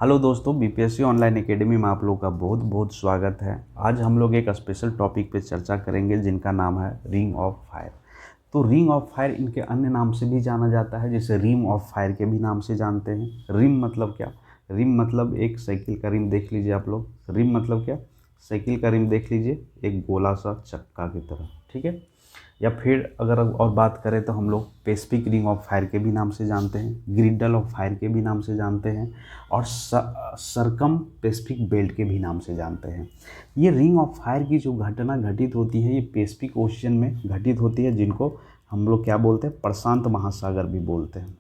Hello दोस्तों, BPSC online academy में आप लोगों का बहुत बहुत स्वागत है। आज हम लोग एक स्पेशल टॉपिक पे चर्चा करेंगे जिनका नाम है रिंग ऑफ फायर। तो रिंग ऑफ फायर इनके अन्य नाम से भी जाना जाता है, जैसे रिम ऑफ फायर के भी नाम से जानते हैं। रिम मतलब क्या? रिम मतलब एक साइकिल का रिम देख लीजिए आप लोग। रिम मतलब क्या? साइकिल का रिम देख लीजिए, एक गोला सा चक्का की तरह, ठीक है। या फिर अगर और बात करें तो हम लोग पैसिफिक रिंग ऑफ फायर के भी नाम से जानते हैं, ग्रिडल ऑफ फायर के भी नाम से जानते हैं, और सरकम पैसिफिक बेल्ट के भी नाम से जानते हैं। ये रिंग ऑफ फायर की जो घटना घटित होती है ये पैसिफिक ओशियन में घटित होती है, जिनको हम लोग क्या बोलते हैं, प्रशांत महासागर भी बोलते हैं।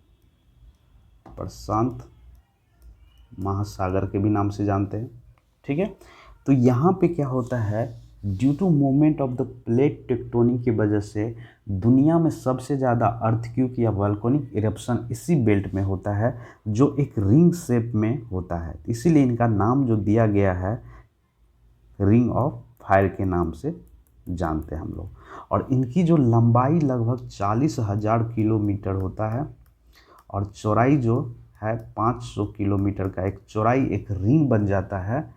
प्रशांत महासागर के भी नाम से जानते हैं, ठीक है। तो यहाँ पे क्या होता है, due to movement of the plate tectonic की वजह से दुनिया में सबसे ज़्यादा अर्थक्वेक या वोल्केनिक इरप्शन इसी बेल्ट में होता है, जो एक रिंग शेप में होता है। इसीलिए इनका नाम जो दिया गया है रिंग ऑफ फायर के नाम से जानते हैं हम लोग। और इनकी जो लंबाई लगभग 40,000 किलोमीटर होता है और चौड़ाई जो है 500 किलोमीटर का एक चौड़ाई एक रिंग बन जाता है,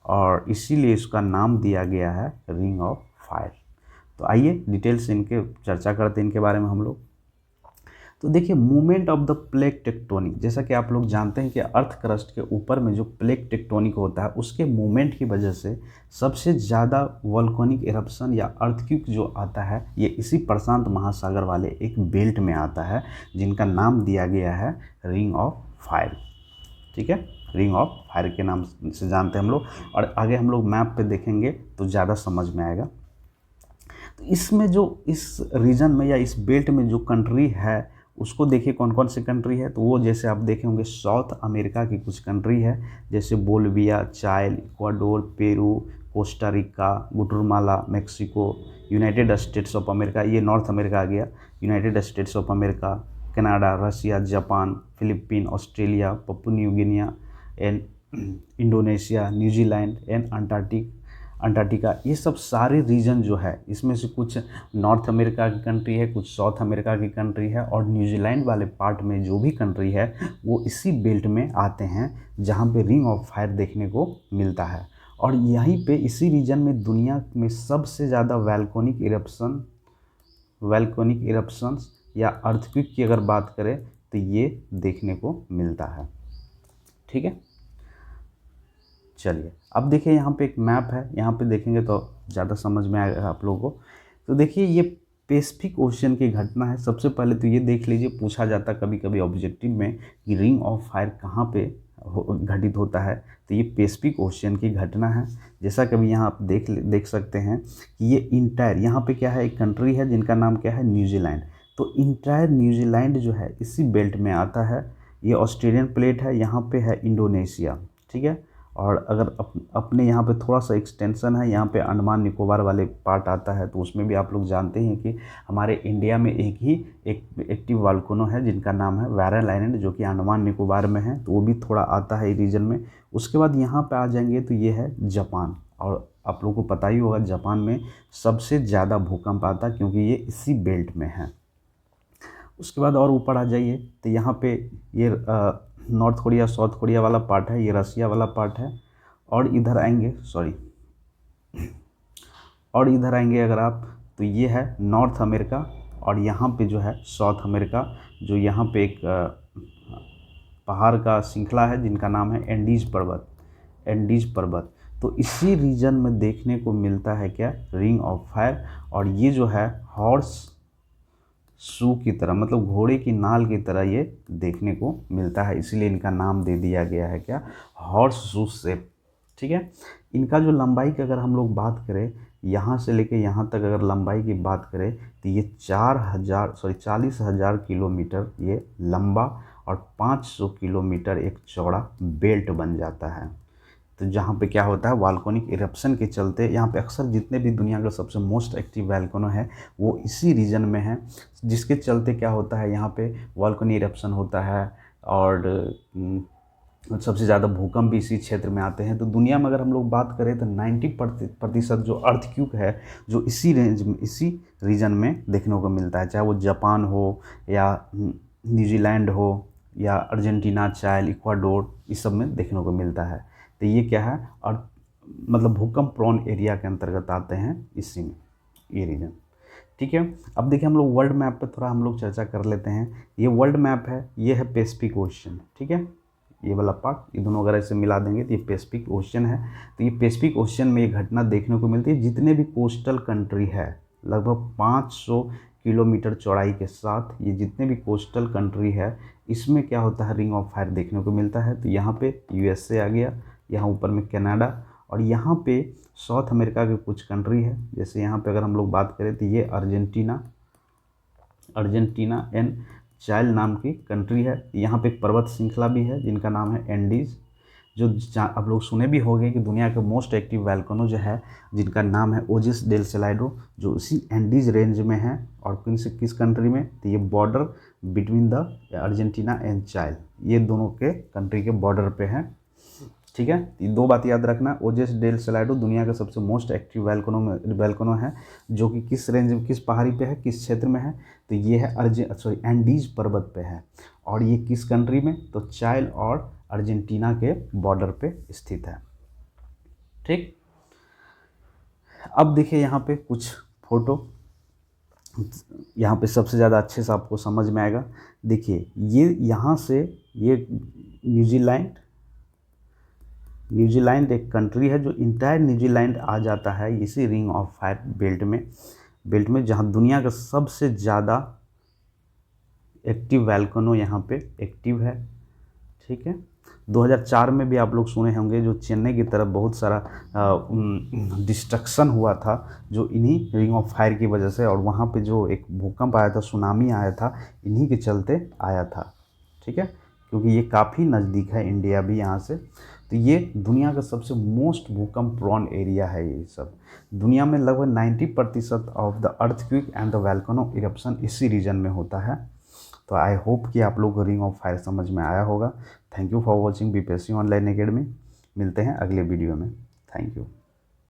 और इसीलिए इसका नाम दिया गया है रिंग ऑफ फायर। तो आइए डिटेल से इनके चर्चा करते हैं इनके बारे में हम लोग। तो देखिए, movement of the plate tectonic, जैसा कि आप लोग जानते हैं कि अर्थ क्रस्ट के ऊपर में जो प्लेट टेक्टोनिक होता है उसके मूवमेंट की वजह से सबसे ज़्यादा वोल्केनिक इरप्शन या अर्थक्वेक जो आता है ये इसी प्रशांत महासागर वाले एक बेल्ट में आता है, जिनका नाम दिया गया है रिंग ऑफ फायर, ठीक है। रिंग ऑफ फायर के नाम से जानते हैं हम लोग, और आगे हम लोग मैप पे देखेंगे तो ज़्यादा समझ में आएगा। तो इसमें जो इस रीजन में या इस बेल्ट में जो कंट्री है उसको देखिए कौन कौन सी कंट्री है। तो वो जैसे आप देखे होंगे साउथ अमेरिका की कुछ कंट्री है, जैसे Bolivia, Chile, Ecuador, Peru, Costa Rica, Guatemala, Mexico, United States of America, ये नॉर्थ अमेरिका आ गया, United States of America, Canada, Russia, Japan, Philippine, Australia, Papua New Guinea and Indonesia, New Zealand and Antarctica. ये सब सारे reason जो है इसमें से कुछ नॉर्थ अमेरिका की कंट्री है, कुछ साउथ अमेरिका की कंट्री है, और न्यूजीलैंड वाले पार्ट में जो भी कंट्री है वो इसी बेल्ट में आते हैं जहाँ पे रिंग ऑफ फायर देखने को मिलता है। और यहीं पे इसी रीजन में दुनिया में सबसे ज़्यादा वोल्केनिक इरप्शंस या अर्थक्वेक की अगर बात करें तो ये देखने को मिलता है, ठीक है। चलिए अब देखिए यहाँ पे एक मैप है, यहाँ पे देखेंगे तो ज़्यादा समझ में आएगा आप लोगों को। तो देखिए ये पैसिफिक ओशियन की घटना है। सबसे पहले तो ये देख लीजिए, पूछा जाता कभी कभी ऑब्जेक्टिव में कि रिंग ऑफ फायर कहाँ पे घटित होता है, तो ये पैसिफिक ओशियन की घटना है। जैसा कभी यहाँ आप देख सकते हैं कि ये इंटायर, यहाँ पे क्या है, एक कंट्री है जिनका नाम क्या है, न्यूजीलैंड। तो इंटायर न्यूजीलैंड जो है इसी बेल्ट में आता है। ये ऑस्ट्रेलियन प्लेट है, यहाँ पे है इंडोनेशिया, ठीक है। और अगर अपने यहाँ पे थोड़ा सा एक्सटेंशन है, यहाँ पे अंडमान निकोबार वाले पार्ट आता है, तो उसमें भी आप लोग जानते हैं कि हमारे इंडिया में एक ही एक एक्टिव वोल्केनो है जिनका नाम है वायरल आइलैंड, जो कि अंडमान निकोबार में है, तो वो भी थोड़ा आता है रीजन में। उसके बाद यहाँ पे आ जाएंगे तो ये है जापान, और आप लोगों को पता ही होगा जापान में सबसे ज़्यादा भूकंप आता है क्योंकि ये इसी बेल्ट में है। उसके बाद और ऊपर आ जाइए तो यहाँ पे ये नॉर्थ कोरिया साउथ कोरिया वाला पार्ट है, ये रसिया वाला पार्ट है। और इधर आएंगे और इधर आएंगे अगर आप, तो ये है नॉर्थ अमेरिका, और यहाँ पे जो है साउथ अमेरिका, जो यहाँ पे एक पहाड़ का श्रृंखला है जिनका नाम है एंडीज पर्वत। तो इसी रीजन में देखने को मिलता है क्या, रिंग ऑफ फायर। और ये जो है हॉर्स शू की तरह, मतलब घोड़े की नाल की तरह ये देखने को मिलता है, इसीलिए इनका नाम दे दिया गया है क्या, हॉर्स शू शेप, ठीक है। इनका जो लंबाई की अगर हम लोग बात करें, यहाँ से लेके यहाँ तक अगर लंबाई की बात करें तो ये 40,000 किलोमीटर ये लंबा और 500 किलोमीटर एक चौड़ा बेल्ट बन जाता है। तो जहाँ पे क्या होता है, वोल्केनिक इरप्शन के चलते यहाँ पे अक्सर जितने भी दुनिया का सबसे मोस्ट एक्टिव वोल्केनो है वो इसी रीजन में है, जिसके चलते क्या होता है, यहाँ पे वोल्केनिक इरप्शन होता है, और सबसे ज़्यादा भूकंप भी इसी क्षेत्र में आते हैं। तो दुनिया में अगर हम लोग बात करें तो 90% जो अर्थक्वेक है जो इसी रेंज में, इसी रीजन में देखने को मिलता है, चाहे वो जापान हो या न्यूजीलैंड हो या अर्जेंटीना, चाइल, इक्वाडोर, इस सब में देखने को मिलता है। तो ये क्या है, और मतलब भूकंप प्रोन एरिया के अंतर्गत आते हैं इसी में, ये रीजन। ठीक है, अब देखिए हम लोग वर्ल्ड मैप पे थोड़ा हम लोग चर्चा कर लेते हैं। ये वर्ल्ड मैप है, ये है पैसिफिक ओशन। ठीक है, ये वाला पार्ट, ये दोनों अगर ऐसे मिला देंगे तो ये पैसिफिक ओशन है। तो ये पैसिफिक ओशन में ये घटना देखने को मिलती है। जितने भी कोस्टल कंट्री है, लगभग 500 किलोमीटर चौड़ाई के साथ ये जितने भी कोस्टल कंट्री है, इसमें क्या होता है, रिंग ऑफ फायर देखने को मिलता है। तो यहाँ पे यूएसए आ गया, यहाँ ऊपर में कनाडा, और यहाँ पे साउथ अमेरिका के कुछ कंट्री है। जैसे यहाँ पे अगर हम लोग बात करें तो ये अर्जेंटीना एंड चाइल नाम की कंट्री है। यहाँ पे एक पर्वत श्रृंखला भी है जिनका नाम है एंडीज़, जो आप लोग सुने भी होंगे कि दुनिया के मोस्ट एक्टिव वैल्कनो जो है जिनका नाम है ओजिस डेल सेलाडो, जो उसी एंडीज रेंज में है। और किस कंट्री में, तो ये border between the Argentina and चाइल, ये दोनों के कंट्री के बॉर्डर पे है। ठीक है, ये दो बात याद रखना। ओजेस डेल सेलाडो दुनिया का सबसे मोस्ट एक्टिव वैल्कनो है, जो कि किस रेंज में, किस पहाड़ी पे है, किस क्षेत्र में है, तो ये है एंडीज पर्वत पे है। और ये किस कंट्री में, तो चाइल और अर्जेंटीना के बॉर्डर पे स्थित है। ठीक, अब देखिए यहाँ पे कुछ फोटो, यहाँ पे सबसे ज़्यादा अच्छे से आपको समझ में आएगा। देखिए ये यहाँ से, ये न्यूजीलैंड एक कंट्री है, जो इंटायर न्यूजीलैंड आ जाता है इसी रिंग ऑफ फायर बेल्ट में जहाँ दुनिया का सबसे ज़्यादा एक्टिव वैल्कनो यहाँ पे एक्टिव है। ठीक है, 2004 में भी आप लोग सुने होंगे, जो चेन्नई की तरफ बहुत सारा डिस्ट्रक्शन हुआ था, जो इन्हीं रिंग ऑफ फायर की वजह से। और वहाँ पे जो एक भूकंप आया था, सुनामी आया था, इन्हीं के चलते आया था। ठीक है, क्योंकि ये काफ़ी नज़दीक है इंडिया भी यहाँ से। तो ये दुनिया का सबसे मोस्ट भूकंप प्रोन एरिया है। ये सब दुनिया में लगभग 90% of the earthquake and the volcano eruption इसी रीजन में होता है। तो आई होप कि आप लोग को रिंग ऑफ फायर समझ में आया होगा। Thank you for watching BPSC online academy. मिलते हैं अगले वीडियो में। Thank you.